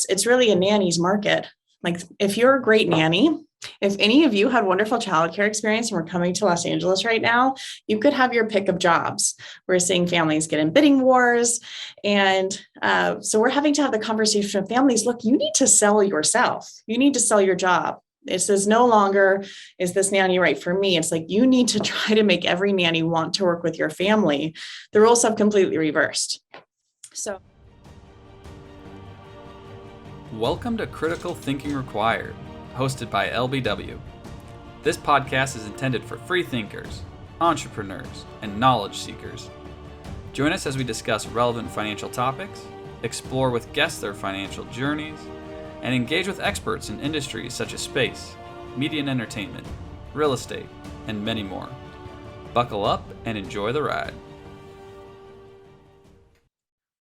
It's really a nanny's market. Like if you're a great nanny, if any of you had wonderful childcare experience and we're coming to Los Angeles right now, you could have your pick of jobs. We're seeing families get in bidding wars. And so we're having to have the conversation with families. Look, you need to sell yourself. You need to sell your job. This is no longer, is this nanny right for me? It's like, you need to try to make every nanny want to work with your family. The roles have completely reversed. So. Welcome to Critical Thinking Required, hosted by LBW. This podcast is intended for free thinkers, entrepreneurs, and knowledge seekers. Join us as we discuss relevant financial topics, explore with guests their financial journeys, and engage with experts in industries such as space, media and entertainment, real estate, and many more. Buckle up and enjoy the ride.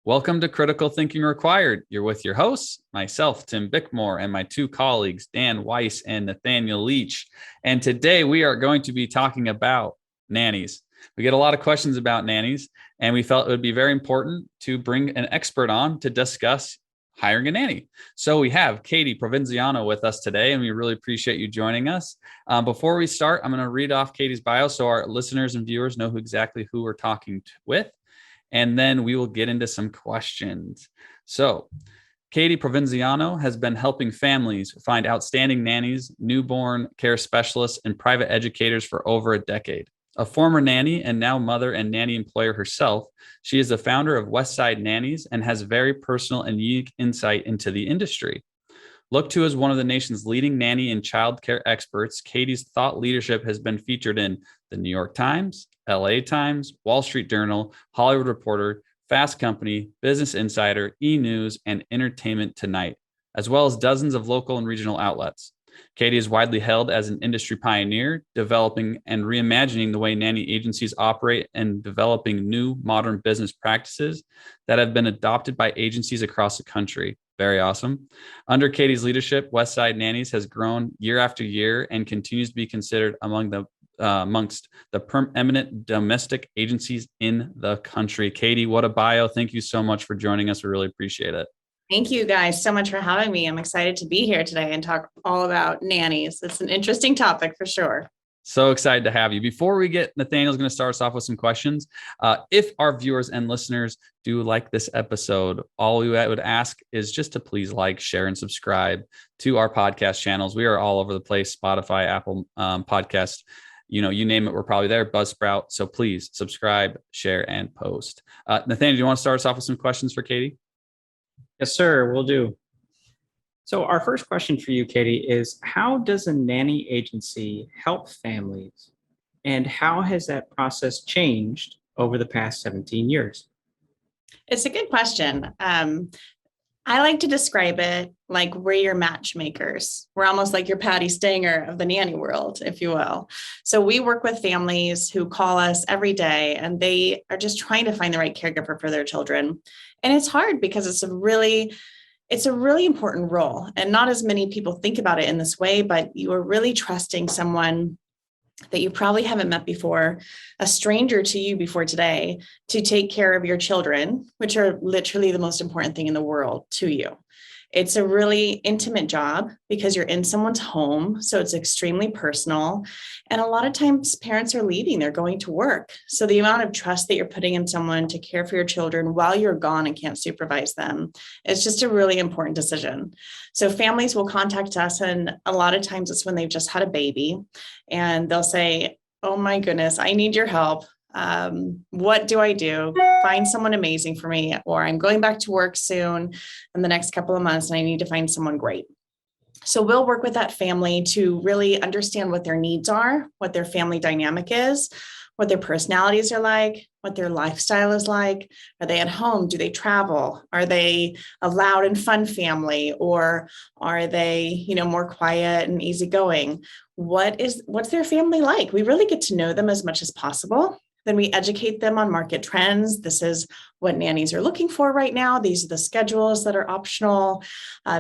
Welcome to Critical Thinking Required. You're with your hosts, myself, Tim Bickmore, and my two colleagues, Dan Weiss and Nathaniel Leach. And today we are going to be talking about nannies. We get a lot of questions about nannies, and we felt it would be very important to bring an expert on to discuss hiring a nanny. So we have Katie Provinziano with us today, and we really appreciate you joining us. Before we start, I'm going to read off Katie's bio so our listeners and viewers know exactly who we're talking with. And then we will get into some questions. So Katie Provinziano has been helping families find outstanding nannies, newborn care specialists, and private educators for over a decade. A former nanny and now mother and nanny employer herself, she is the founder of Westside Nannies and has very personal and unique insight into the industry. Looked to as one of the nation's leading nanny and childcare experts, Katie's thought leadership has been featured in the New York Times, LA Times, Wall Street Journal, Hollywood Reporter, Fast Company, Business Insider, E! News, and Entertainment Tonight, as well as dozens of local and regional outlets. Katie is widely hailed as an industry pioneer, developing and reimagining the way nanny agencies operate and developing new modern business practices that have been adopted by agencies across the country. Very awesome. Under Katie's leadership, Westside Nannies has grown year after year and continues to be considered amongst the preeminent domestic agencies in the country. Katie, what a bio. Thank you so much for joining us. We really appreciate it. Thank you guys so much for having me. I'm excited to be here today and talk all about nannies. It's an interesting topic for sure. So excited to have you. Before we get, Nathaniel's going to start us off with some questions. If our viewers and listeners do like this episode, all we would ask is just to please like, share, and subscribe to our podcast channels. We are all over the place: Spotify, Apple Podcasts, you name it, we're probably there. Buzzsprout. So please subscribe, share, and post. Nathaniel, do you want to start us off with some questions for Katie? Yes, sir. Will do. So our first question for you, Katie, is how does a nanny agency help families, and how has that process changed over the past 17 years? It's a good question. I like to describe it like we're your matchmakers. We're almost like your Patty Stanger of the nanny world, if you will. So we work with families who call us every day and they are just trying to find the right caregiver for their children. And it's hard because it's a really important role. And not as many people think about it in this way, but you are really trusting someone that you probably haven't met before, a stranger to you before today, to take care of your children, which are literally the most important thing in the world to you. It's a really intimate job because you're in someone's home. So it's extremely personal. And a lot of times parents are leaving, they're going to work. So the amount of trust that you're putting in someone to care for your children while you're gone and can't supervise them, it's just a really important decision. So families will contact us, and a lot of times it's when they've just had a baby and they'll say, oh my goodness, I need your help. What do I do? Find someone amazing for me, or I'm going back to work soon in the next couple of months and I need to find someone great. So we'll work with that family to really understand what their needs are, what their family dynamic is, what their personalities are like, what their lifestyle is like. Are they at home? Do they travel? Are they a loud and fun family, or are they, more quiet and easygoing? What's their family like? We really get to know them as much as possible. Then we educate them on market trends. This is what nannies are looking for right now. These are the schedules that are optional.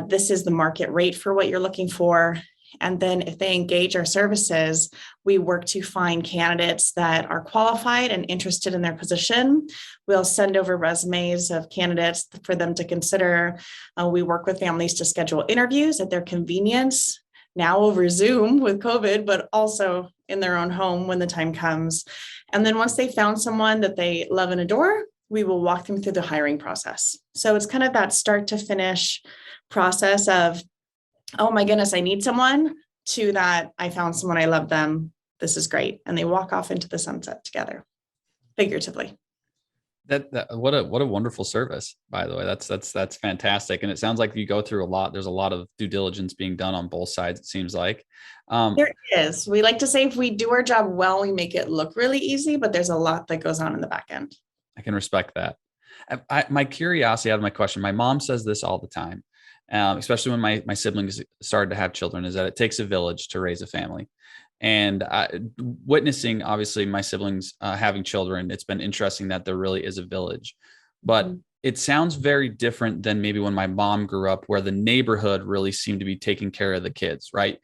This is the market rate for what you're looking for. And then if they engage our services, we work to find candidates that are qualified and interested in their position. We'll send over resumes of candidates for them to consider. We work with families to schedule interviews at their convenience, now over Zoom with COVID, but also in their own home when the time comes. And then once they found someone that they love and adore, we will walk them through the hiring process. So it's kind of that start to finish process of, oh my goodness, I need someone, to that I found someone, I love them, this is great. And they walk off into the sunset together, figuratively. What a wonderful service, by the way. That's fantastic. And it sounds like you go through a lot. There's a lot of due diligence being done on both sides, it seems like. There is. We like to say if we do our job well, we make it look really easy, but there's a lot that goes on in the back end. I can respect that. My curiosity out of my question, my mom says this all the time, especially when my siblings started to have children, is that it takes a village to raise a family. And witnessing, obviously, my siblings having children, it's been interesting that there really is a village. But it sounds very different than maybe when my mom grew up, where the neighborhood really seemed to be taking care of the kids, right?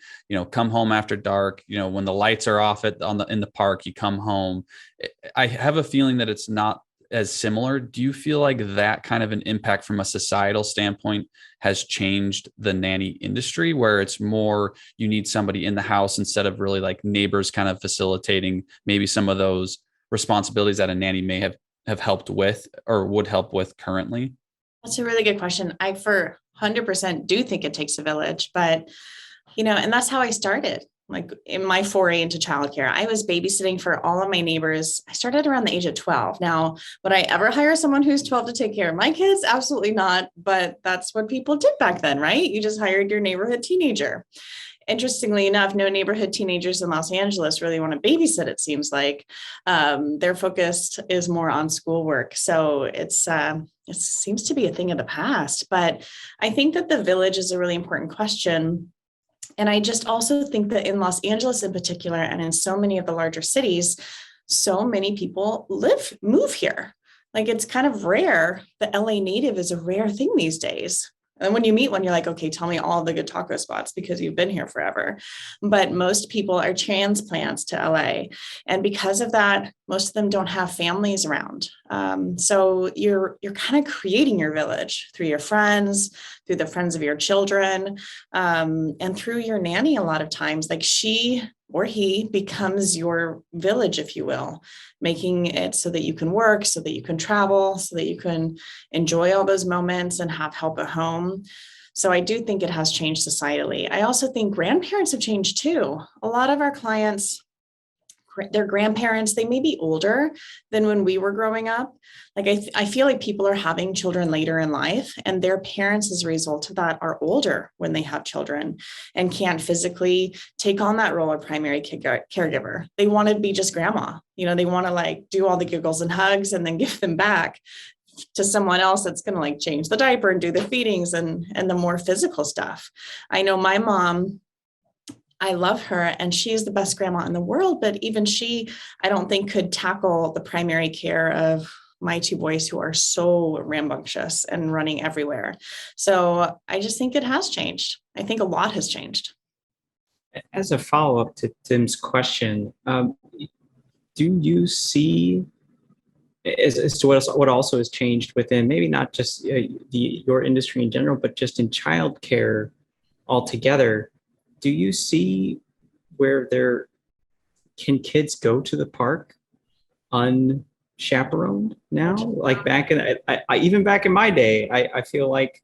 Come home after dark, when the lights are off in the park, you come home. I have a feeling that it's not as similar. Do you feel like that kind of an impact from a societal standpoint has changed the nanny industry, where it's more you need somebody in the house instead of really like neighbors kind of facilitating maybe some of those responsibilities that a nanny may have helped with or would help with currently? That's a really good question. I for 100% do think it takes a village, but and that's how I started. Like in my foray into childcare, I was babysitting for all of my neighbors. I started around the age of 12. Now, would I ever hire someone who's 12 to take care of my kids? Absolutely not. But that's what people did back then, right? You just hired your neighborhood teenager. Interestingly enough, no neighborhood teenagers in Los Angeles really want to babysit, it seems like. Their focus is more on schoolwork. So it seems to be a thing of the past. But I think that the village is a really important question. And I just also think that in Los Angeles in particular, and in so many of the larger cities, so many people move here. Like it's kind of rare. The LA native is a rare thing these days. And when you meet one, you're like, okay, tell me all the good taco spots because you've been here forever. But most people are transplants to LA. And because of that, most of them don't have families around. So you're kind of creating your village through your friends, through the friends of your children, and through your nanny a lot of times. Like she or he becomes your village, if you will, making it so that you can work, so that you can travel, so that you can enjoy all those moments and have help at home. So I do think it has changed societally. I also think grandparents have changed too. A lot of our clients, their grandparents, they may be older than when we were growing up. Like I feel like people are having children later in life, and their parents as a result of that are older when they have children and can't physically take on that role of primary caregiver. They want to be just grandma. They want to like do all the giggles and hugs and then give them back to someone else that's going to like change the diaper and do the feedings and the more physical stuff. I know my mom, I love her and she's the best grandma in the world, but even she, I don't think could tackle the primary care of my two boys who are so rambunctious and running everywhere. So I just think it has changed. I think a lot has changed. As a follow-up to Tim's question, do you see as to what also has changed within maybe not just your industry in general, but just in childcare altogether? Do you see where can kids go to the park unchaperoned now? Like back in, even back in my day, I feel like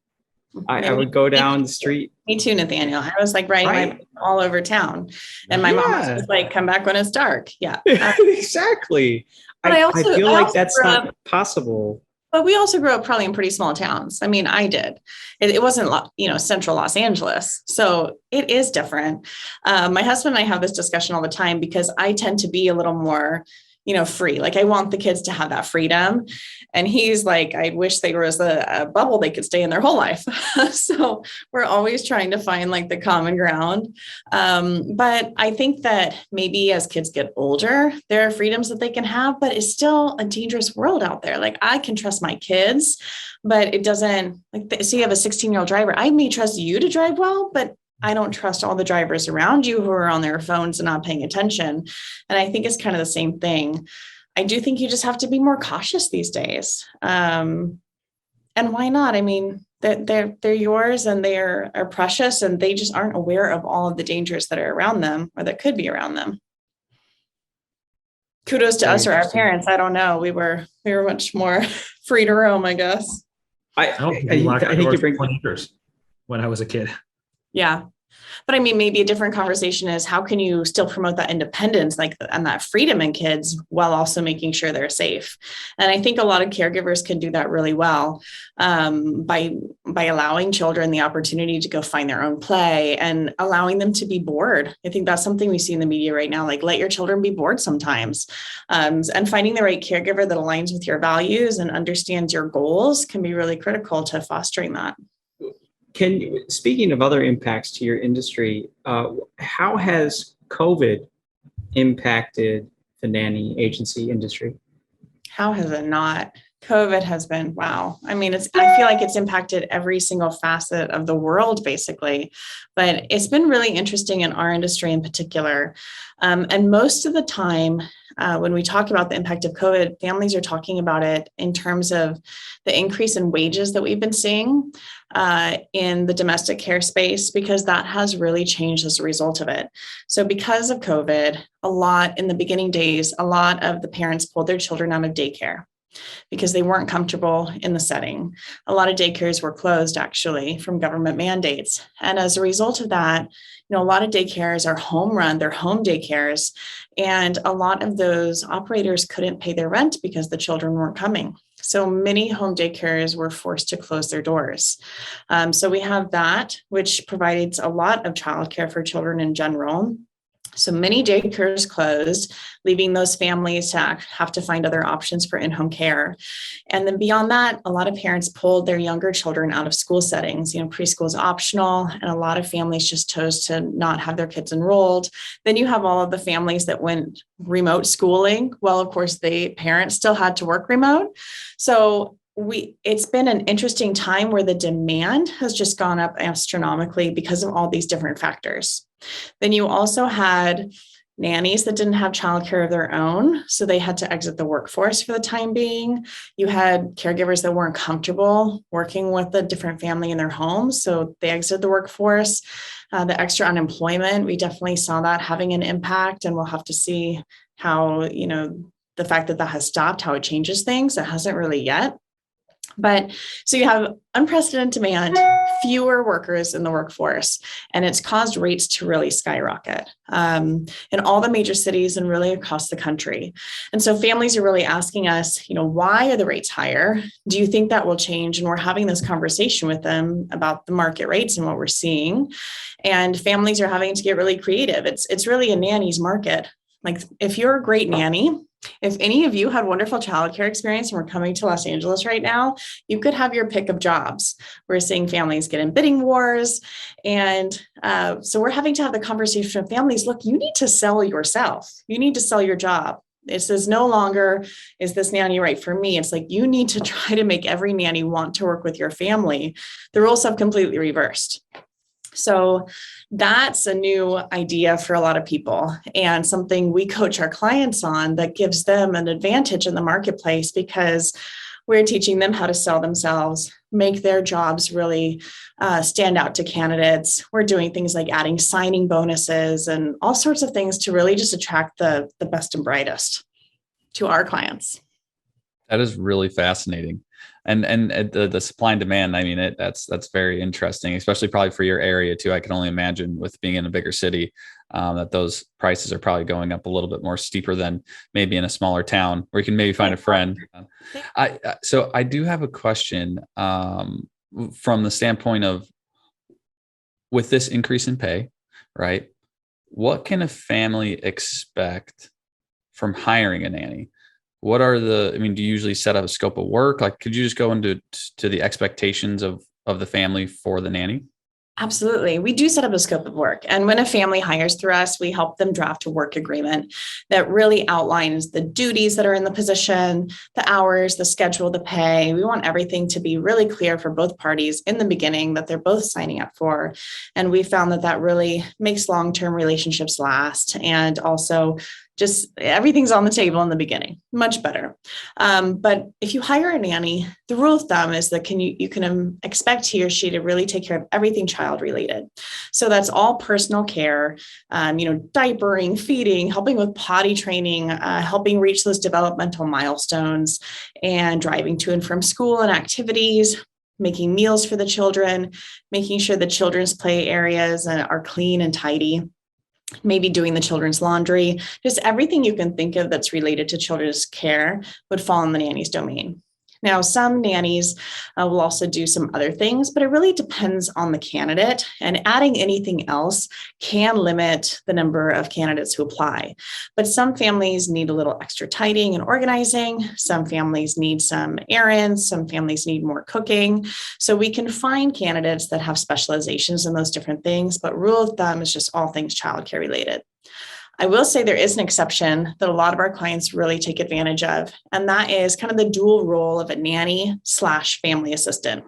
I would go down the street. Me too, Nathaniel. I was like riding my bike all over town, and my mom was just like, "Come back when it's dark." Yeah, exactly. I feel like that's not possible. But we also grew up probably in pretty small towns. I mean, I did. It wasn't, central Los Angeles. So it is different. My husband and I have this discussion all the time because I tend to be a little more, free. Like I want the kids to have that freedom. And he's like, I wish there was a bubble they could stay in their whole life. So we're always trying to find like the common ground. But I think that maybe as kids get older, there are freedoms that they can have, but it's still a dangerous world out there. Like I can trust my kids, but it doesn't, like, so you have a 16-year-old driver. I may trust you to drive well, but I don't trust all the drivers around you who are on their phones and not paying attention. And I think it's kind of the same thing. I do think you just have to be more cautious these days. And why not? I mean, they're yours and they are precious, and they just aren't aware of all of the dangers that are around them or that could be around them. Kudos to Very us or our interesting. parents. I don't know. We were much more free to roam, I guess. I I don't think we locked I our think you doors for bring 20 years when I was a kid. Yeah. But I mean, maybe a different conversation is how can you still promote that independence, like, and that freedom in kids while also making sure they're safe? And I think a lot of caregivers can do that really well, by allowing children the opportunity to go find their own play and allowing them to be bored. I think that's something we see in the media right now, like let your children be bored sometimes. And finding the right caregiver that aligns with your values and understands your goals can be really critical to fostering that. Speaking of other impacts to your industry, how has COVID impacted the nanny agency industry? How has it not? COVID has been, wow. I mean, I feel like it's impacted every single facet of the world, basically, but it's been really interesting in our industry in particular. And most of the time, when we talk about the impact of COVID, families are talking about it in terms of the increase in wages that we've been seeing in the domestic care space, because that has really changed as a result of it. So because of COVID, in the beginning days, a lot of the parents pulled their children out of daycare because they weren't comfortable in the setting. A lot of daycares were closed actually from government mandates. And as a result of that, a lot of daycares are home run, they're home daycares. And a lot of those operators couldn't pay their rent because the children weren't coming. So many home daycares were forced to close their doors. So we have that, which provides a lot of childcare for children in general. So many daycares closed, leaving those families to have to find other options for in-home care. And then beyond that, a lot of parents pulled their younger children out of school settings. Preschool is optional, and a lot of families just chose to not have their kids enrolled. Then you have all of the families that went remote schooling. Well, of course, the parents still had to work remote. So it's been an interesting time where the demand has just gone up astronomically because of all these different factors. Then you also had nannies that didn't have childcare of their own, so they had to exit the workforce for the time being. You had caregivers that weren't comfortable working with a different family in their homes, so they exited the workforce. The extra unemployment, we definitely saw that having an impact, and we'll have to see how, the fact that has stopped, how it changes things. It hasn't really yet. But so you have unprecedented demand, fewer workers in the workforce, and it's caused rates to really skyrocket in all the major cities and really across the country. And so families are really asking us, why are the rates higher? Do you think that will change? And we're having this conversation with them about the market rates and what we're seeing. And families are having to get really creative. It's really a nanny's market. Like if you're a great nanny, if any of you had wonderful childcare experience and we're coming to Los Angeles right now, you could have your pick of jobs. We're seeing families get in bidding wars. And so we're having to have the conversation with families. Look, you need to sell yourself. You need to sell your job. It says no longer, is this nanny right for me? It's like, you need to try to make every nanny want to work with your family. The roles have completely reversed. So that's a new idea for a lot of people, and something we coach our clients on that gives them an advantage in the marketplace, because we're teaching them how to sell themselves, make their jobs really stand out to candidates. We're doing things like adding signing bonuses and all sorts of things to really just attract the best and brightest to our clients. That is really fascinating. And the supply and demand, I mean, that's very interesting, especially probably for your area too. I can only imagine with being in a bigger city, that those prices are probably going up a little bit more steeper than maybe in a smaller town where you can maybe find a friend. So I do have a question from the standpoint of, with this increase in pay, right? What can a family expect from hiring a nanny? What are do you usually set up a scope of work? Like, could you just go into the expectations of the family for the nanny? Absolutely. We do set up a scope of work. And when a family hires through us, we help them draft a work agreement that really outlines the duties that are in the position, the hours, the schedule, the pay. We want everything to be really clear for both parties in the beginning that they're both signing up for. And we found that that really makes long-term relationships last. And also just everything's on the table in the beginning, much better. But if you hire a nanny, the rule of thumb is that you can expect he or she to really take care of everything child related. So that's all personal care, diapering, feeding, helping with potty training, helping reach those developmental milestones, and driving to and from school and activities, making meals for the children, making sure the children's play areas are clean and tidy, maybe doing the children's laundry. Just everything you can think of that's related to children's care would fall in the nanny's domain. Now, some nannies will also do some other things, but it really depends on the candidate, and adding anything else can limit the number of candidates who apply. But some families need a little extra tidying and organizing. Some families need some errands. Some families need more cooking. So we can find candidates that have specializations in those different things, but rule of thumb is just all things childcare related. I will say there is an exception that a lot of our clients really take advantage of, and that is kind of the dual role of a nanny/family assistant.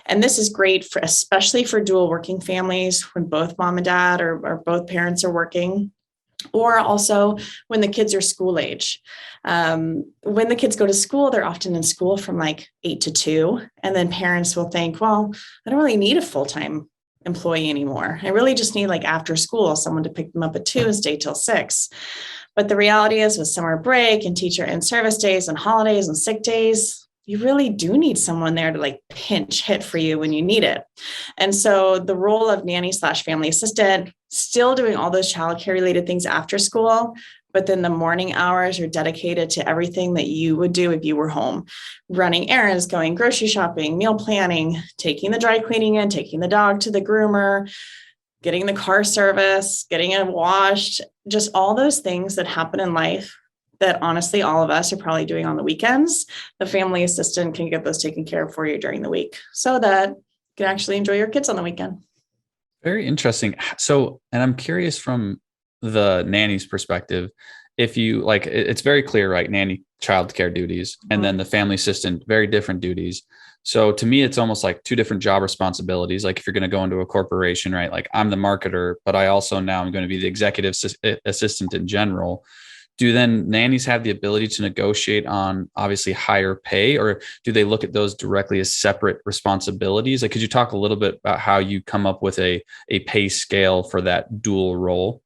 And this is great especially for dual working families when both mom and dad or both parents are working, or also when the kids are school age. When the kids go to school, they're often in school from like 8 to 2, and then parents will think, well, I don't really need a full-time employee anymore. I really just need like after school, someone to pick them up at 2 and stay till 6. But the reality is with summer break and teacher in-service days and holidays and sick days, you really do need someone there to like pinch hit for you when you need it. And so the role of nanny/family assistant, still doing all those childcare related things after school, but then the morning hours are dedicated to everything that you would do if you were home, running errands, going grocery shopping, meal planning, taking the dry cleaning in, taking the dog to the groomer, getting the car service, getting it washed, just all those things that happen in life that honestly, all of us are probably doing on the weekends. The family assistant can get those taken care of for you during the week so that you can actually enjoy your kids on the weekend. Very interesting. So, and I'm curious from the nanny's perspective, if you like, it's very clear, right? Nanny childcare duties, and then the family assistant, very different duties. So to me, it's almost like two different job responsibilities. Like if you're going to go into a corporation, right? Like I'm the marketer, but I also now I'm going to be the executive assistant in general. Do then nannies have the ability to negotiate on obviously higher pay, or do they look at those directly as separate responsibilities? Like, could you talk a little bit about how you come up with a pay scale for that dual role?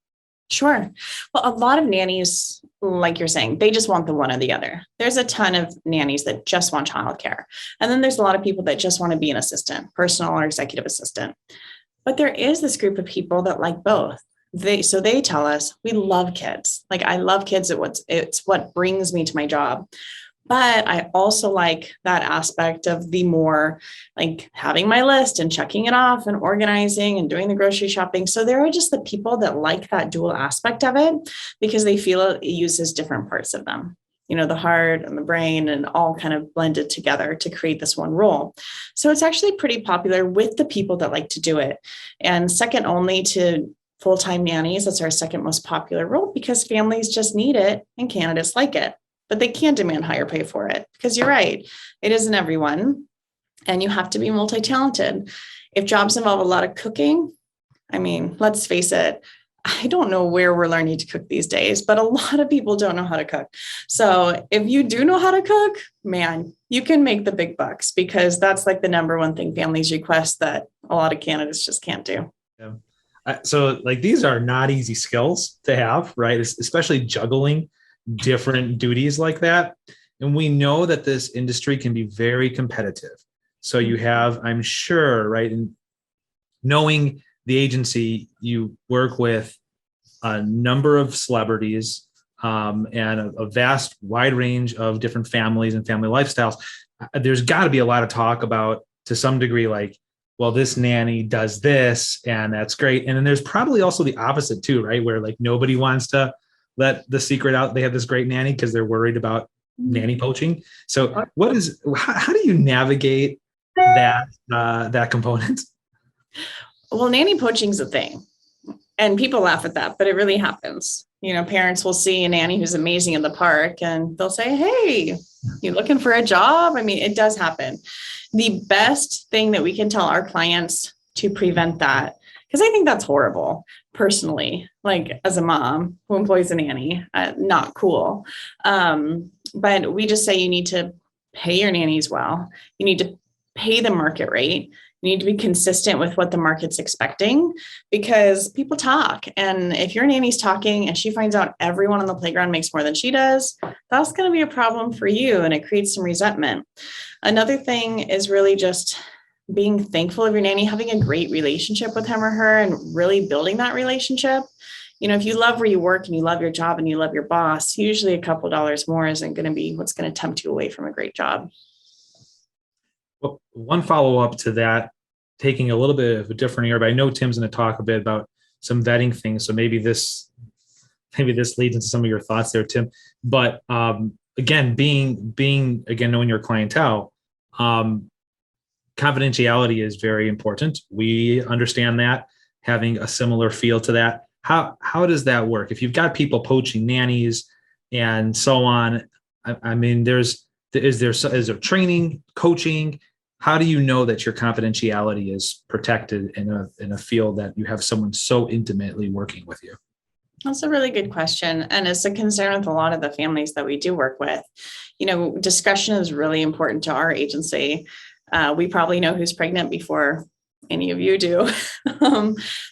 Sure. Well, a lot of nannies, like you're saying, they just want the one or the other. There's a ton of nannies that just want childcare. And then there's a lot of people that just want to be an assistant, personal or executive assistant. But there is this group of people that like both. They tell us, we love kids. Like I love kids. It's what brings me to my job. But I also like that aspect of the more like having my list and checking it off and organizing and doing the grocery shopping. So there are just the people that like that dual aspect of it because they feel it uses different parts of them, the heart and the brain and all kind of blended together to create this one role. So it's actually pretty popular with the people that like to do it. And second only to full-time nannies, that's our second most popular role because families just need it and candidates like it. But they can't demand higher pay for it because you're right. It isn't everyone. And you have to be multi-talented. If jobs involve a lot of cooking, I mean, let's face it, I don't know where we're learning to cook these days, but a lot of people don't know how to cook. So if you do know how to cook, man, you can make the big bucks because that's like the number one thing families request that a lot of candidates just can't do. Yeah. So like these are not easy skills to have, right? Especially juggling different duties like that. And we know that this industry can be very competitive. So you have, I'm sure, right, and knowing the agency, you work with a number of celebrities and a vast wide range of different families and family lifestyles. There's got to be a lot of talk about, to some degree, like, well, this nanny does this and that's great. And then there's probably also the opposite too, right? Where like nobody wants to let the secret out. They have this great nanny because they're worried about nanny poaching. So how do you navigate that component? Well, nanny poaching is a thing. And people laugh at that, but it really happens. Parents will see a nanny who's amazing in the park and they'll say, hey, you looking for a job? I mean, it does happen. The best thing that we can tell our clients to prevent that, because I think that's horrible personally, like as a mom who employs a nanny, not cool. But we just say you need to pay your nannies well. You need to pay the market rate. You need to be consistent with what the market's expecting, because people talk. And if your nanny's talking and she finds out everyone on the playground makes more than she does, that's going to be a problem for you. And it creates some resentment. Another thing is really just being thankful of your nanny, having a great relationship with him or her and really building that relationship. If you love where you work and you love your job and you love your boss, usually a couple dollars more isn't going to be what's going to tempt you away from a great job. Well, one follow-up to that, taking a little bit of a different area, but I know Tim's going to talk a bit about some vetting things. So maybe this leads into some of your thoughts there, Tim. But again, knowing your clientele, confidentiality is very important. We understand that, having a similar feel to that. How does that work? If you've got people poaching nannies and so on, I mean, is there training, coaching? How do you know that your confidentiality is protected in a field that you have someone so intimately working with you? That's a really good question. And it's a concern with a lot of the families that we do work with. Discretion is really important to our agency. We probably know who's pregnant before any of you do.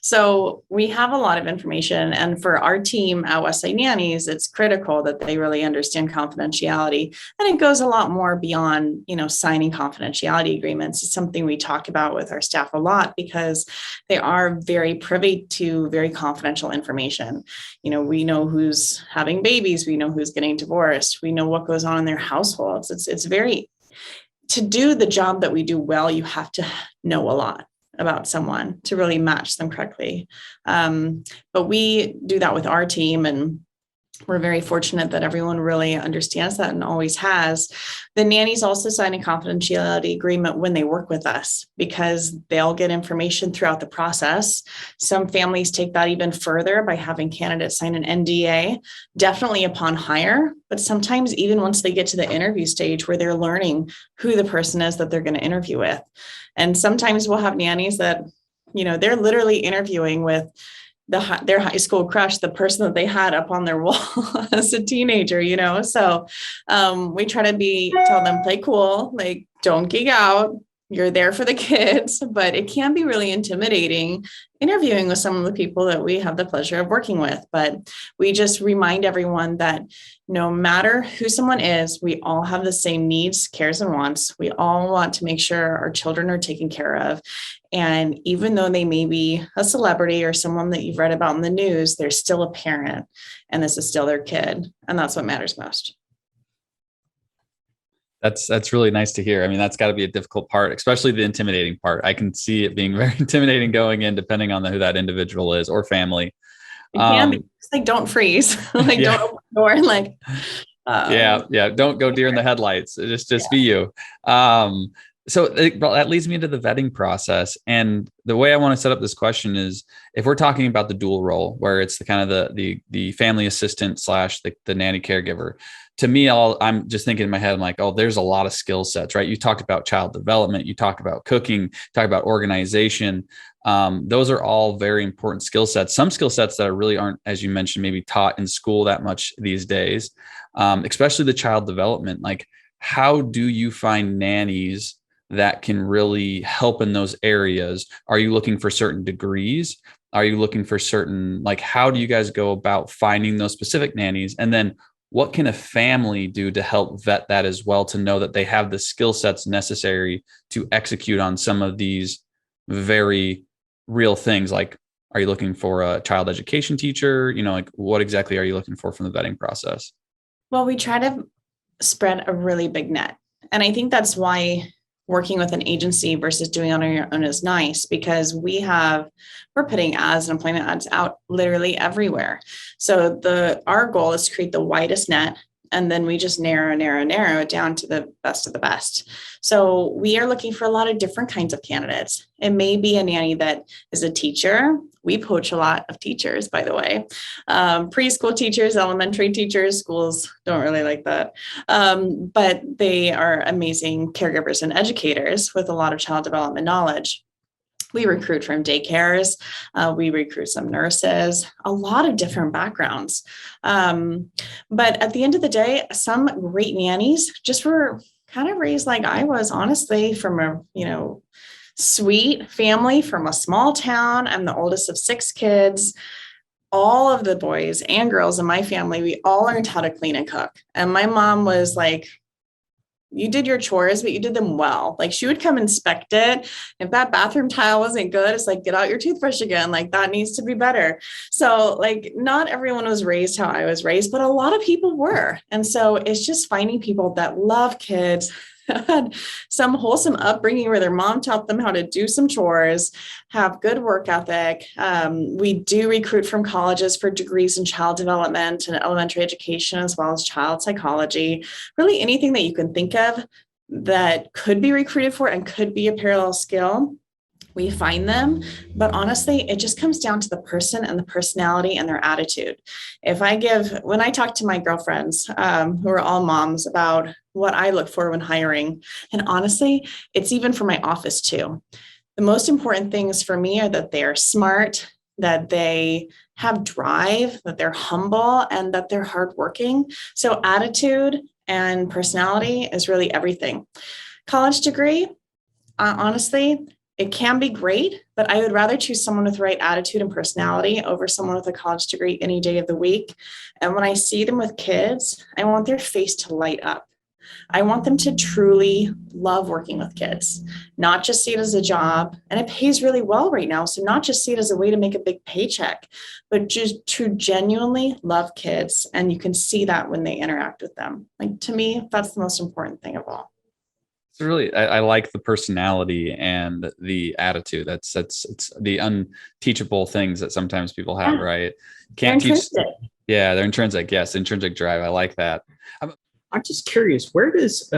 So we have a lot of information. And for our team at Westside Nannies, it's critical that they really understand confidentiality. And it goes a lot more beyond, signing confidentiality agreements. It's something we talk about with our staff a lot because they are very privy to very confidential information. We know who's having babies. We know who's getting divorced. We know what goes on in their households. It's very, to do the job that we do well, you have to know a lot about someone to really match them correctly. But we do that with our team, and we're very fortunate that everyone really understands that and always has. The nannies also sign a confidentiality agreement when they work with us because they'll get information throughout the process. Some families take that even further by having candidates sign an NDA, definitely upon hire, but sometimes even once they get to the interview stage where they're learning who the person is that they're going to interview with. And sometimes we'll have nannies that, they're literally interviewing with their high school crush, the person that they had up on their wall as a teenager, So we try to tell them, play cool, like don't geek out. You're there for the kids, but it can be really intimidating interviewing with some of the people that we have the pleasure of working with. But we just remind everyone that no matter who someone is, we all have the same needs, cares, and wants. We all want to make sure our children are taken care of. And even though they may be a celebrity or someone that you've read about in the news, they're still a parent, and this is still their kid. And that's what matters most. That's really nice to hear. I mean, that's got to be a difficult part, especially the intimidating part. I can see it being very intimidating going in, depending on who that individual is or family. It can be. It's like, don't freeze. Like, don't open the door. Like, yeah. Don't go deer in the headlights. Just be you. So that leads me into the vetting process. And the way I want to set up this question is, if we're talking about the dual role, where it's the kind of the family assistant / the nanny caregiver, to me, I'm just thinking in my head, I'm like, oh, there's a lot of skill sets, right? You talked about child development, you talked about cooking, talk about organization. Those are all very important skill sets. Some skill sets that really aren't, as you mentioned, maybe taught in school that much these days, especially the child development. Like, how do you find nannies that can really help in those areas? Are you looking for certain degrees? Are you looking for certain, how do you guys go about finding those specific nannies? And then what can a family do to help vet that as well, to know that they have the skill sets necessary to execute on some of these very real things? Like, are you looking for a child education teacher? What exactly are you looking for from the vetting process? Well, we try to spread a really big net. And I think that's why working with an agency versus doing it on your own is nice, because we're putting ads and employment ads out literally everywhere. So our goal is to create the widest net And then we just narrow it down to the best of the best. So we are looking for a lot of different kinds of candidates. It may be a nanny that is a teacher. We poach a lot of teachers, by the way, preschool teachers, elementary teachers. Schools don't really like that. But they are amazing caregivers and educators with a lot of child development knowledge. We recruit from daycares. We recruit some nurses, a lot of different backgrounds. But at the end of the day, some great nannies just were kind of raised like I was, honestly, from a, sweet family from a small town. I'm the oldest of 6 kids. All of the boys and girls in my family, we all learned how to clean and cook. And my mom was like, you did your chores, but you did them well. Like, she would come inspect it. If that bathroom tile wasn't good, it's like, get out your toothbrush again. Like, that needs to be better. So like, not everyone was raised how I was raised, but a lot of people were. And so it's just finding people that love kids, had some wholesome upbringing where their mom taught them how to do some chores, have good work ethic. We do recruit from colleges for degrees in child development and elementary education, as well as child psychology. Really anything that you can think of that could be recruited for and could be a parallel skill. We find them, but honestly, it just comes down to the person and the personality and their attitude. When I talk to my girlfriends, who are all moms, about what I look for when hiring, and honestly, it's even for my office too. The most important things for me are that they are smart, that they have drive, that they're humble, and that they're hardworking. So attitude and personality is really everything. College degree, honestly, it can be great, but I would rather choose someone with the right attitude and personality over someone with a college degree any day of the week. And when I see them with kids, I want their face to light up. I want them to truly love working with kids, not just see it as a job. And it pays really well right now. So not just see it as a way to make a big paycheck, but just to genuinely love kids. And you can see that when they interact with them. Like, to me, that's the most important thing of all. It's really, I like the personality and the attitude. It's the unteachable things that sometimes people have, right? Can't teach. Yeah, they're intrinsic. Yes, intrinsic drive. I like that. I'm just curious, where does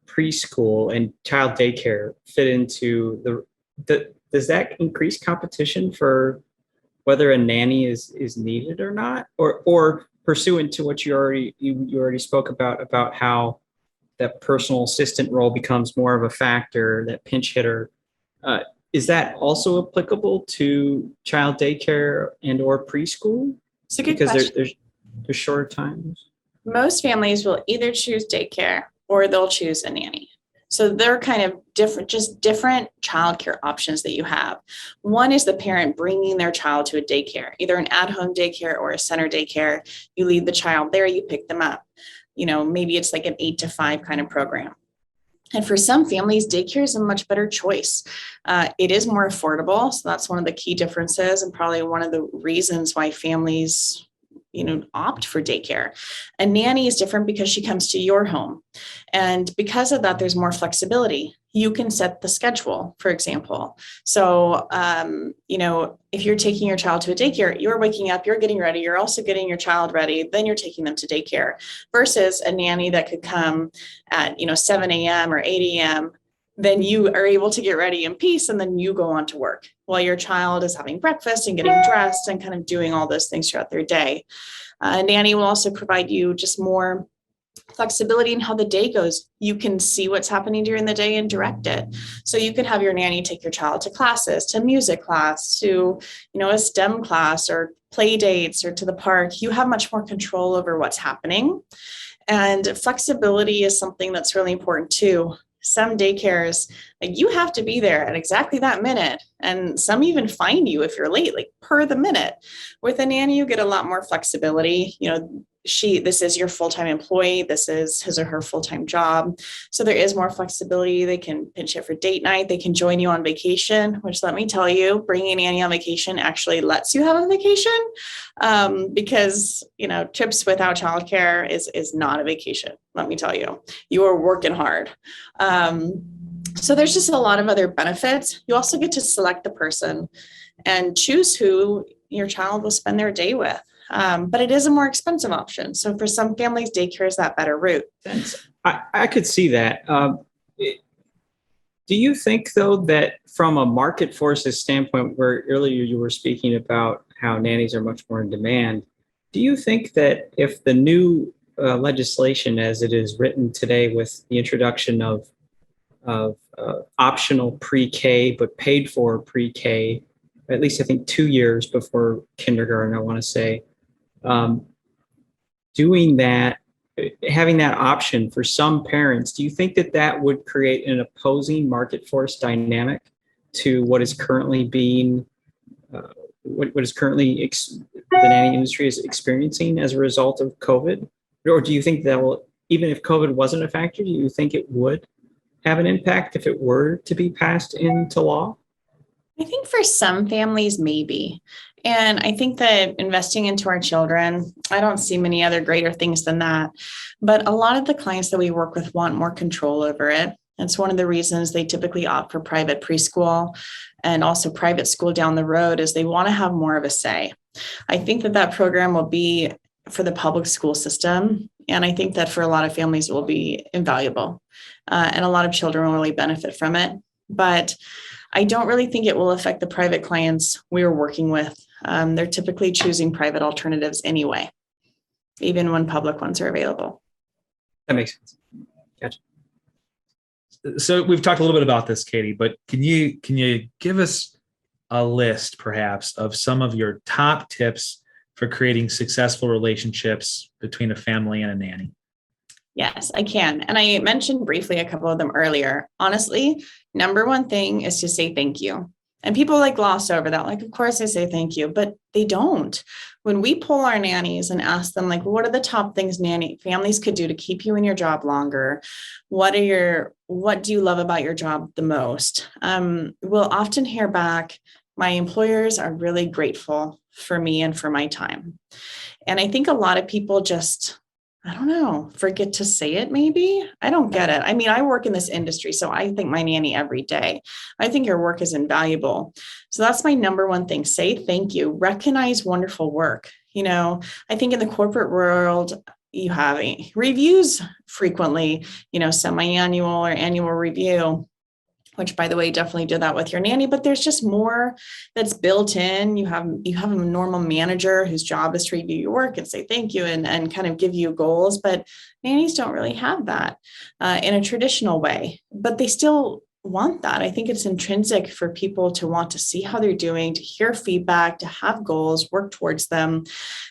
preschool and child daycare fit into does that increase competition for whether a nanny is needed or not? Or pursuant to what you already spoke about how that personal assistant role becomes more of a factor, that pinch hitter. Is that also applicable to child daycare and or preschool? It's a good because question. there's shorter times. Most families will either choose daycare or they'll choose a nanny. So they're kind of different childcare options that you have. One is the parent bringing their child to a daycare, either an at-home daycare or a center daycare. You leave the child there, you pick them up. Maybe it's like an 8 to 5 kind of program. And for some families, daycare is a much better choice. It is more affordable. So that's one of the key differences, and probably one of the reasons why families opt for daycare. A nanny is different because she comes to your home. And because of that, there's more flexibility. You can set the schedule, for example. So, if you're taking your child to a daycare, you're waking up, you're getting ready, you're also getting your child ready, then you're taking them to daycare, versus a nanny that could come at, 7 a.m. or 8 a.m. Then you are able to get ready in peace, and then you go on to work while your child is having breakfast and getting dressed and kind of doing all those things throughout their day. A nanny will also provide you just more flexibility in how the day goes. You can see what's happening during the day and direct it. So you can have your nanny take your child to classes, to music class, to, a STEM class, or play dates, or to the park. You have much more control over what's happening. And flexibility is something that's really important too. Some daycares, you have to be there at exactly that minute. And some even fine you if you're late, like per the minute. With a nanny, you get a lot more flexibility. This is your full-time employee. This is his or her full-time job. So there is more flexibility. They can pinch hit for date night. They can join you on vacation, which, let me tell you, bringing a nanny on vacation actually lets you have a vacation, because, trips without childcare is not a vacation. Let me tell you, you are working hard. So there's just a lot of other benefits. You also get to select the person and choose who your child will spend their day with. but it is a more expensive option. So for some families, daycare is that better route. I could see that. Do you think, though, that from a market forces standpoint, where earlier you were speaking about how nannies are much more in demand, do you think that if the new legislation as it is written today with the introduction of optional pre-K but paid for pre-K, at least I think 2 years before kindergarten, I want to say, doing that, having that option for some parents, do you think that that would create an opposing market force dynamic to what is currently being, what is currently the nanny industry is experiencing as a result of COVID? Or do you think that will, even if COVID wasn't a factor, do you think it would have an impact if it were to be passed into law? I think for some families, maybe. And I think that investing into our children, I don't see many other greater things than that. But a lot of the clients that we work with want more control over it. It's one of the reasons they typically opt for private preschool and also private school down the road, is they want to have more of a say. I think that that program will be for the public school system. And I think that for a lot of families, it will be invaluable. And a lot of children will really benefit from it. But I don't really think it will affect the private clients we're working with. They're typically choosing private alternatives anyway, even when public ones are available. That makes sense. Gotcha. So we've talked a little bit about this, Katie, but can you give us a list perhaps of some of your top tips for creating successful relationships between a family and a nanny? Yes, I can. And I mentioned briefly a couple of them earlier. Honestly, number one thing is to say thank you. And people like gloss over that. Like, of course I say thank you, but they don't. When we pull our nannies and ask them, like, what are the top things nanny families could do to keep you in your job longer? What do you love about your job the most? We'll often hear back, my employers are really grateful for me and for my time. And I think a lot of people just, I don't know, forget to say it maybe. I don't get it. I mean, I work in this industry, so I thank my nanny every day. I think your work is invaluable. So that's my number one thing. Say thank you. Recognize wonderful work. I think in the corporate world, you have reviews frequently, semi-annual or annual review, which, by the way, definitely did that with your nanny, but there's just more that's built in. You have a normal manager whose job is to review your work and say thank you and kind of give you goals, but nannies don't really have that in a traditional way, but they still want that. I think it's intrinsic for people to want to see how they're doing, to hear feedback, to have goals, work towards them.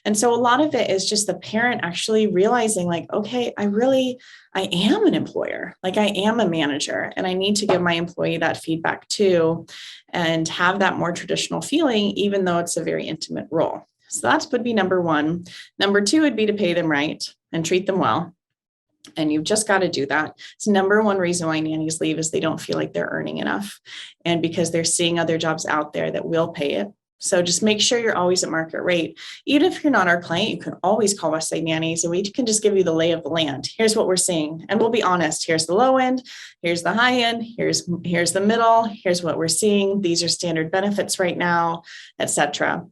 And so a lot of it is just the parent actually realizing, like, okay, I am an employer, like I am a manager, and I need to give my employee that feedback too, and have that more traditional feeling, even though it's a very intimate role. So that would be number one. Number two would be to pay them right and treat them well. And you've just got to do that. It's number one reason why nannies leave is they don't feel like they're earning enough. And because they're seeing other jobs out there that will pay it. So just make sure you're always at market rate. Even if you're not our client, you can always call Westside Nannies and we can just give you the lay of the land. Here's what we're seeing. And we'll be honest. Here's the low end. Here's the high end. Here's the middle. Here's what we're seeing. These are standard benefits right now, etc.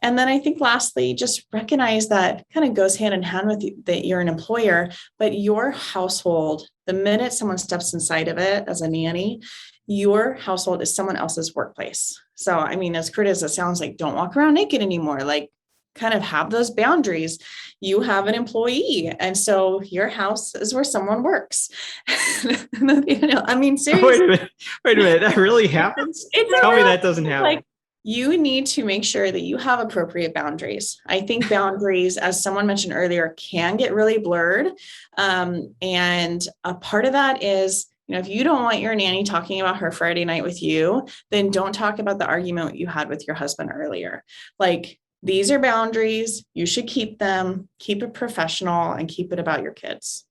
And then I think lastly, just recognize that kind of goes hand in hand with you, that you're an employer, but your household, the minute someone steps inside of it as a nanny, your household is someone else's workplace. So, I mean, as crude as it sounds, like, don't walk around naked anymore, like kind of have those boundaries. You have an employee. And so your house is where someone works. I mean, seriously. Wait a minute. That really happens? Tell me that doesn't happen. Like, you need to make sure that you have appropriate boundaries. I think boundaries, as someone mentioned earlier, can get really blurred. And a part of that is, if you don't want your nanny talking about her Friday night with you, then don't talk about the argument you had with your husband earlier. Like, these are boundaries. You should keep them, keep it professional, and keep it about your kids.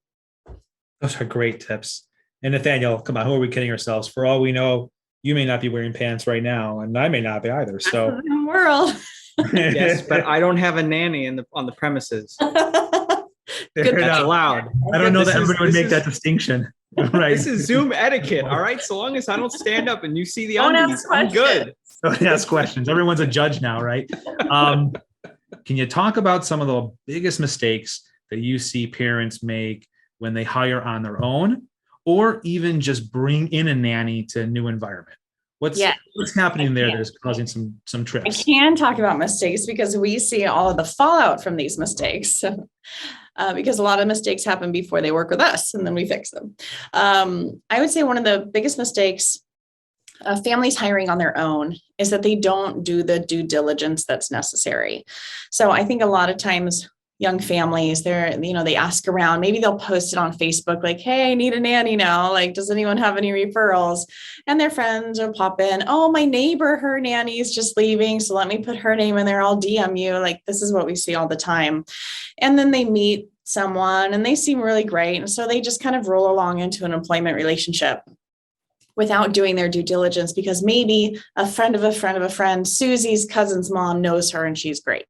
Those are great tips. And Nathaniel, come on, who are we kidding ourselves? For all we know, you may not be wearing pants right now, and I may not be either. So that's the world. Yes, but I don't have a nanny on the premises. That's allowed. I don't know that everybody would make that distinction. Right. This is Zoom etiquette. All right. So long as I don't stand up and you see the Don't undies, ask I'm questions. good. Don't ask questions. Everyone's a judge now, right? Can you talk about some of the biggest mistakes that you see parents make when they hire on their own, or even just bring in a nanny to a new environment? What's happening there that is causing some I trips? can talk about mistakes because we see all of the fallout from these mistakes. Because a lot of mistakes happen before they work with us and then we fix them. I would say one of the biggest mistakes families hiring on their own is that they don't do the due diligence that's necessary. So I think a lot of times young families, they ask around, maybe they'll post it on Facebook, like, hey, I need a nanny now. Like, does anyone have any referrals? And their friends will pop in, oh, my neighbor, her nanny is just leaving. So let me put her name in there. I'll DM you. Like, this is what we see all the time. And then they meet someone and they seem really great. And so they just kind of roll along into an employment relationship without doing their due diligence, because maybe a friend of a friend of a friend, Susie's cousin's mom, knows her and she's great.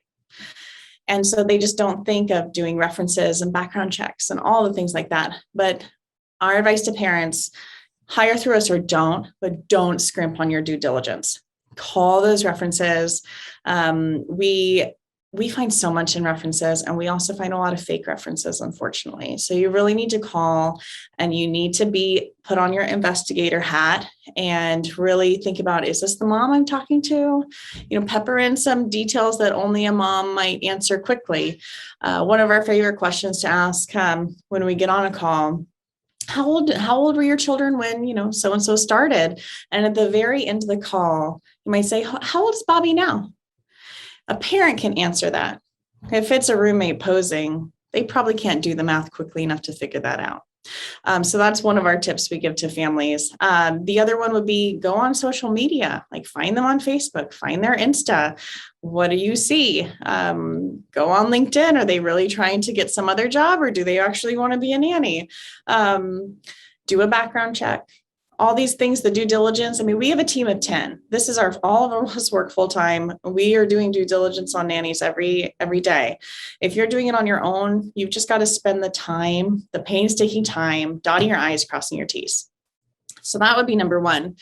And so they just don't think of doing references and background checks and all the things like that. But our advice to parents, hire through us or don't, but don't scrimp on your due diligence. Call those references. We find so much in references, and we also find a lot of fake references, unfortunately. So you really need to call, and you need to be put on your investigator hat and really think about, is this the mom I'm talking to? Pepper in some details that only a mom might answer quickly. One of our favorite questions to ask when we get on a call: how old were your children when, so-and-so started? And at the very end of the call, you might say, how old is Bobby now? A parent can answer that. If it's a roommate posing, they probably can't do the math quickly enough to figure that out. So that's one of our tips we give to families. The other one would be go on social media, like find them on Facebook, find their Insta. What do you see? Go on LinkedIn. Are they really trying to get some other job, or do they actually want to be a nanny? Do a background check. All these things, the due diligence. I mean, we have a team of 10. This is all of us work full time. We are doing due diligence on nannies every day. If you're doing it on your own, you've just got to spend the time, the painstaking time, dotting your I's, crossing your T's. So that would be number one.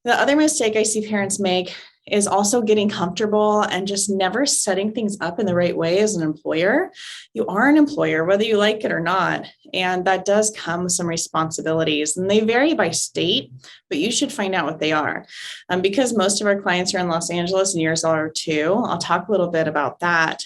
The other mistake I see parents make is also getting comfortable and just never setting things up in the right way as an employer. You are an employer, whether you like it or not. And that does come with some responsibilities, and they vary by state, but you should find out what they are. Because most of our clients are in Los Angeles and yours are too, I'll talk a little bit about that.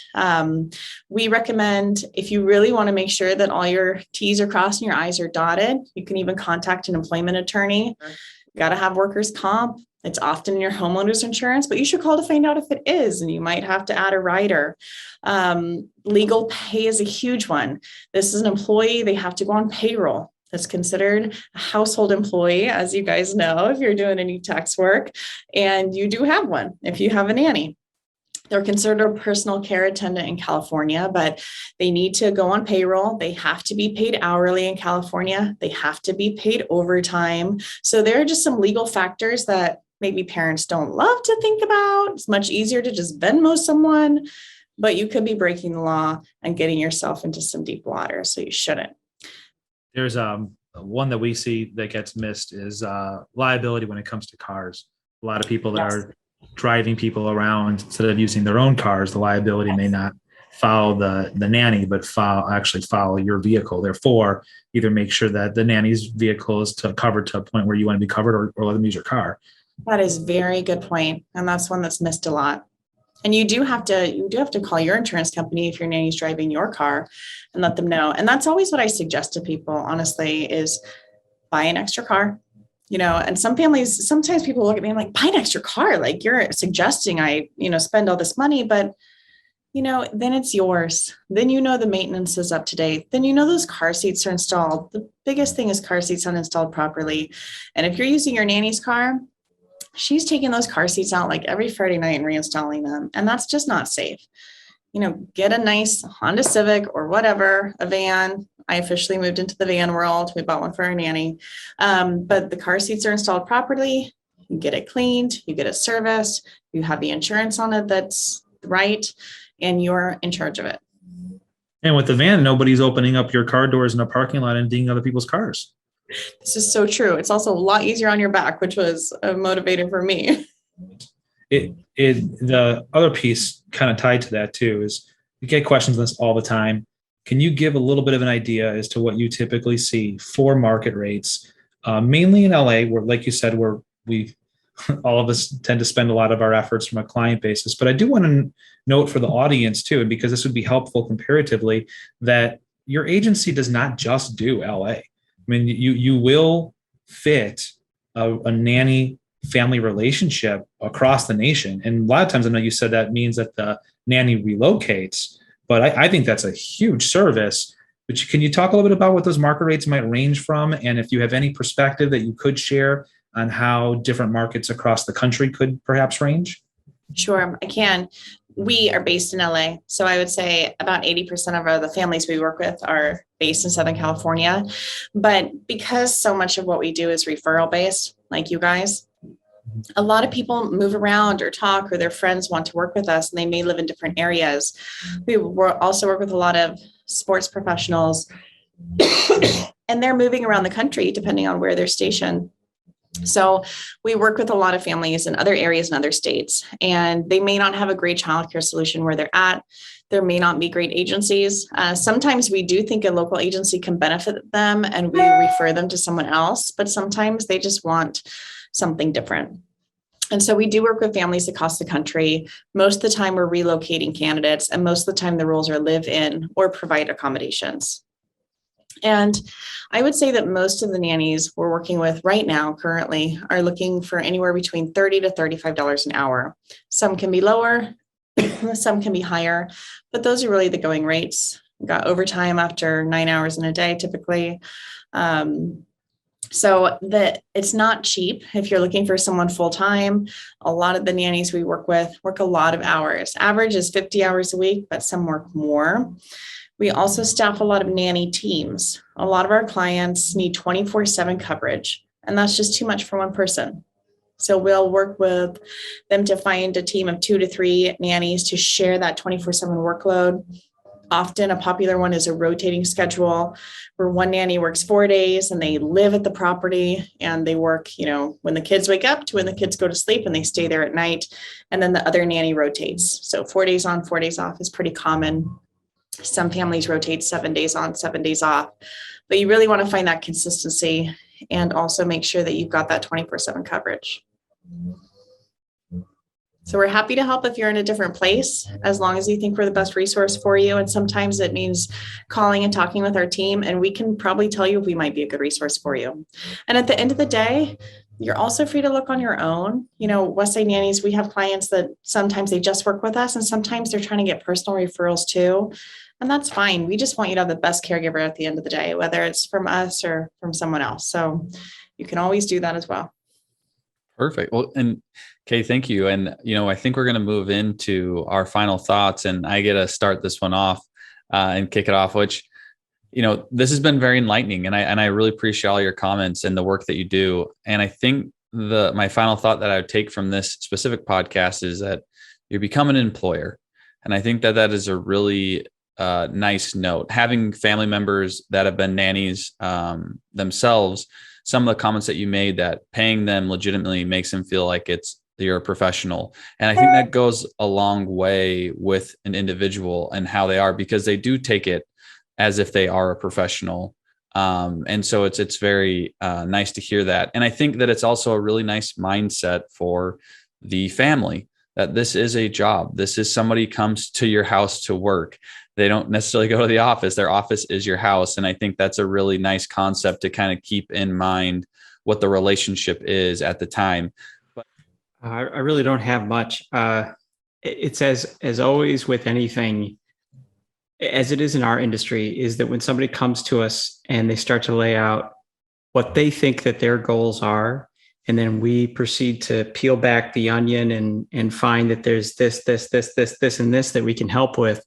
We recommend, if you really want to make sure that all your T's are crossed and your I's are dotted, you can even contact an employment attorney. You got to have workers' comp. It's often in your homeowner's insurance, but you should call to find out if it is, and you might have to add a rider. Legal pay is a huge one. This is an employee. They have to go on payroll. That's considered a household employee, as you guys know, if you're doing any tax work, and you do have one if you have a nanny. They're considered a personal care attendant in California, but they need to go on payroll. They have to be paid hourly in California. They have to be paid overtime. So there are just some legal factors that maybe parents don't love to think about. It's much easier to just Venmo someone, but you could be breaking the law and getting yourself into some deep water. So you shouldn't. There's one that we see that gets missed is liability when it comes to cars. A lot of people that are driving people around instead of using their own cars, the liability may not follow the nanny, but follow your vehicle. Therefore, either make sure that the nanny's vehicle is covered to a point where you want to be covered, or let them use your car. That is a very good point. And that's one that's missed a lot. And you do have to call your insurance company if your nanny's driving your car and let them know. And that's always what I suggest to people, honestly, is buy an extra car. And sometimes people look at me and I'm like, buy an extra car. Like, you're suggesting I, spend all this money, but then it's yours. Then the maintenance is up to date. Then those car seats are installed. The biggest thing is car seats uninstalled properly. And if you're using your nanny's car, she's taking those car seats out like every Friday night and reinstalling them. And that's just not safe. Get a nice Honda Civic or whatever, a van. I officially moved into the van world. We bought one for our nanny. But the car seats are installed properly. You get it cleaned, you get it serviced, you have the insurance on it that's right, and you're in charge of it. And with the van, nobody's opening up your car doors in a parking lot and dinging other people's cars. This is so true. It's also a lot easier on your back, which was a motivator for me. The other piece kind of tied to that too is we get questions on this all the time. Can you give a little bit of an idea as to what you typically see for market rates, mainly in LA, where, like you said, where we all of us tend to spend a lot of our efforts from a client basis. But I do want to note for the audience too, and because this would be helpful comparatively, that your agency does not just do LA. I mean, you will fit a nanny family relationship across the nation. And a lot of times, I know you said that means that the nanny relocates, but I think that's a huge service. But can you talk a little bit about what those market rates might range from? And if you have any perspective that you could share on how different markets across the country could perhaps range? Sure, I can. We are based in LA. So I would say about 80% of the families we work with are based in Southern California. But because so much of what we do is referral based, like you guys, a lot of people move around or talk, or their friends want to work with us and they may live in different areas. We also work with a lot of sports professionals and they're moving around the country depending on where they're stationed. So we work with a lot of families in other areas in other states, and they may not have a great childcare solution where they're at. There may not be great agencies. Sometimes we do think a local agency can benefit them and we refer them to someone else, but sometimes they just want something different. And so we do work with families across the country. Most of the time we're relocating candidates, and most of the time the roles are live in or provide accommodations. And I would say that most of the nannies we're working with right now currently are looking for anywhere between $30 to $35 an hour. Some can be lower, some can be higher, but those are really the going rates. We've got overtime after 9 hours in a day typically. So it's not cheap if you're looking for someone full-time. A lot of the nannies we work with work a lot of hours. Average is 50 hours a week, but some work more. We also staff a lot of nanny teams. A lot of our clients need 24/7 coverage, and that's just too much for one person. So we'll work with them to find a team of 2 to 3 nannies to share that 24/7 workload. Often a popular one is a rotating schedule where one nanny works 4 days and they live at the property and they work, when the kids wake up to when the kids go to sleep, and they stay there at night. And then the other nanny rotates. So 4 days on, 4 days off is pretty common. Some families rotate 7 days on, 7 days off, but you really want to find that consistency and also make sure that you've got that 24/7 coverage. So we're happy to help if you're in a different place, as long as you think we're the best resource for you. And sometimes it means calling and talking with our team, and we can probably tell you if we might be a good resource for you. And at the end of the day, you're also free to look on your own. Westside Nannies, we have clients that sometimes they just work with us, and sometimes they're trying to get personal referrals too. And that's fine. We just want you to have the best caregiver at the end of the day, whether it's from us or from someone else. So you can always do that as well. Perfect. Well, and Kay, thank you. And, I think we're going to move into our final thoughts, and I get to start this one off and kick it off, which, this has been very enlightening, and I really appreciate all your comments and the work that you do. And I think my final thought that I would take from this specific podcast is that you become an employer. And I think that is a really nice note. Having family members that have been nannies themselves, some of the comments that you made, that paying them legitimately makes them feel like you're a professional. And I think that goes a long way with an individual and how they are, because they do take it as if they are a professional. And so it's very nice to hear that. And I think that it's also a really nice mindset for the family, that this is a job. This is somebody comes to your house to work. They don't necessarily go to the office. Their office is your house. And I think that's a really nice concept to kind of keep in mind what the relationship is at the time. But I really don't have much. It's as always with anything, as it is in our industry, is that when somebody comes to us and they start to lay out what they think that their goals are, and then we proceed to peel back the onion and find that there's this, and this that we can help with.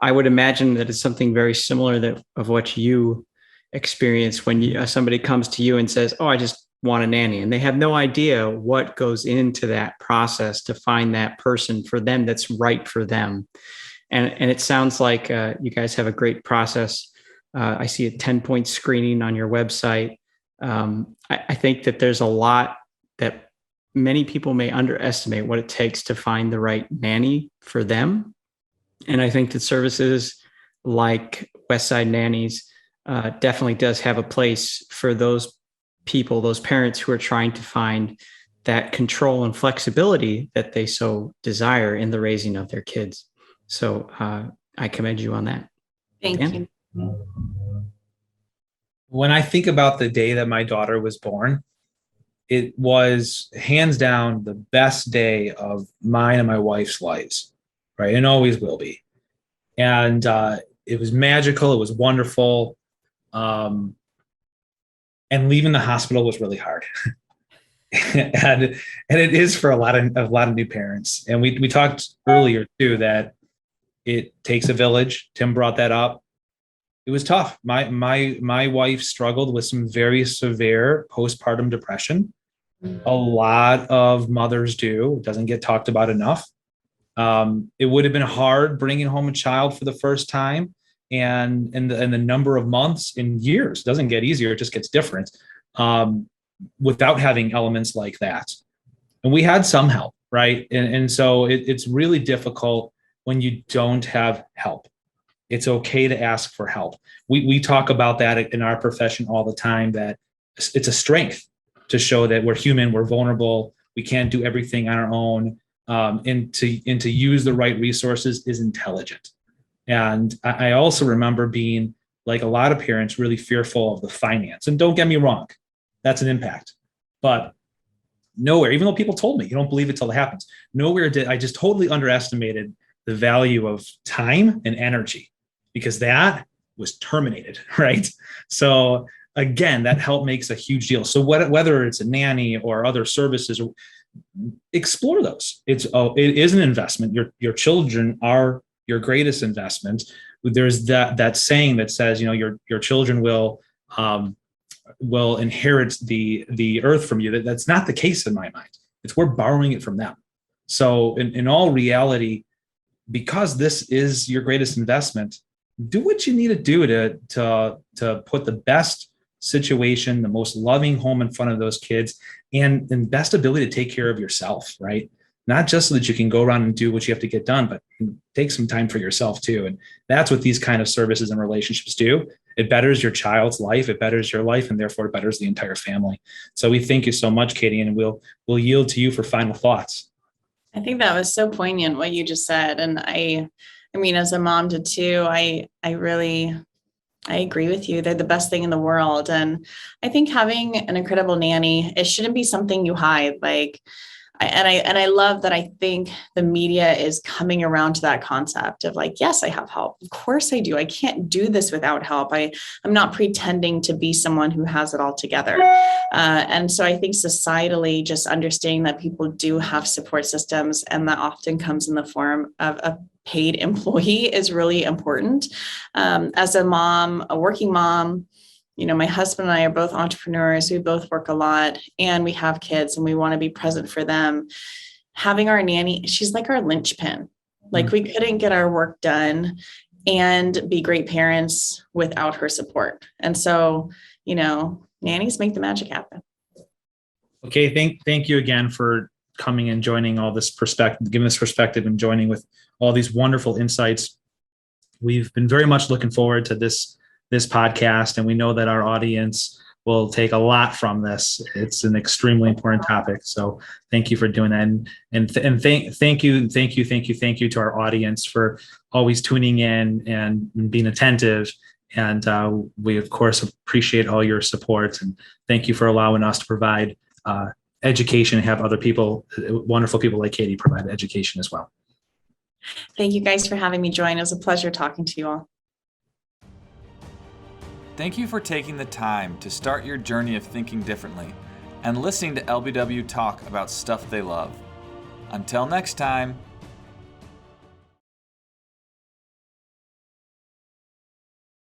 I would imagine that it's something very similar of what you experience when somebody comes to you and says, "Oh, I just want a nanny," and they have no idea what goes into that process to find that person for them that's right for them. And it sounds like you guys have a great process. I see a 10-point screening on your website. I think that there's a lot that many people may underestimate what it takes to find the right nanny for them. And I think that services like Westside Nannies definitely does have a place for those people, those parents who are trying to find that control and flexibility that they so desire in the raising of their kids. So I commend you on that. Thank Dan? you. When I think about the day that my daughter was born, it was hands down the best day of mine and my wife's lives, right? And always will be. And it was magical. It was wonderful. And leaving the hospital was really hard. and it is for a lot of new parents. And we talked earlier too that it takes a village. Tim brought that up. It was tough. My wife struggled with some very severe postpartum depression. A lot of mothers do. It doesn't get talked about enough. It would have been hard bringing home a child for the first time, and the number of months and years doesn't get easier. It just gets different without having elements like that. And we had some help, right? And so it's really difficult when you don't have help. It's okay to ask for help. We talk about that in our profession all the time, that it's a strength to show that we're human, we're vulnerable, we can't do everything on our own. And to use the right resources is intelligent. And I also remember being, like a lot of parents, really fearful of the finance. And don't get me wrong, that's an impact. But nowhere, even though people told me, you don't believe it till it happens, nowhere did I just totally underestimated the value of time and energy, because that was terminated, right? So again, that help makes a huge deal. So whether it's a nanny or other services, explore those. It is an investment. Your children are your greatest investment. There's that saying that says, your children will inherit the earth from you. That's not the case in my mind. It's we're borrowing it from them. So in all reality, because this is your greatest investment, do what you need to do to put the best situation, the most loving home in front of those kids, and best ability to take care of yourself, right? Not just so that you can go around and do what you have to get done, but take some time for yourself too. And that's what these kind of services and relationships do. It betters your child's life, it betters your life, and therefore it betters the entire family. So we thank you so much, Katie, and we'll yield to you for final thoughts. I think that was so poignant what you just said. And I mean, as a mom to two, I agree with you. They're the best thing in the world. And I think having an incredible nanny, it shouldn't be something you hide. I love that. I think the media is coming around to that concept of like, yes, I have help. Of course I do. I can't do this without help. I'm not pretending to be someone who has it all together. And so I think societally, just understanding that people do have support systems, and that often comes in the form of a paid employee, is really important. As a mom, a working mom, my husband and I are both entrepreneurs. We both work a lot, and we have kids, and we want to be present for them. Having our nanny, she's like our linchpin. Like we couldn't get our work done and be great parents without her support. And so, nannies make the magic happen. Okay. Thank you again for coming and joining all this perspective, giving this perspective and joining with all these wonderful insights. We've been very much looking forward to this podcast, and we know that our audience will take a lot from this. It's an extremely important topic. So thank you for doing that. And thank you to our audience for always tuning in and being attentive. And we of course appreciate all your support, and thank you for allowing us to provide education and have other people, wonderful people like Katie, provide education as well. Thank you guys for having me join. It was a pleasure talking to you all. Thank you for taking the time to start your journey of thinking differently and listening to LBW talk about stuff they love. Until next time.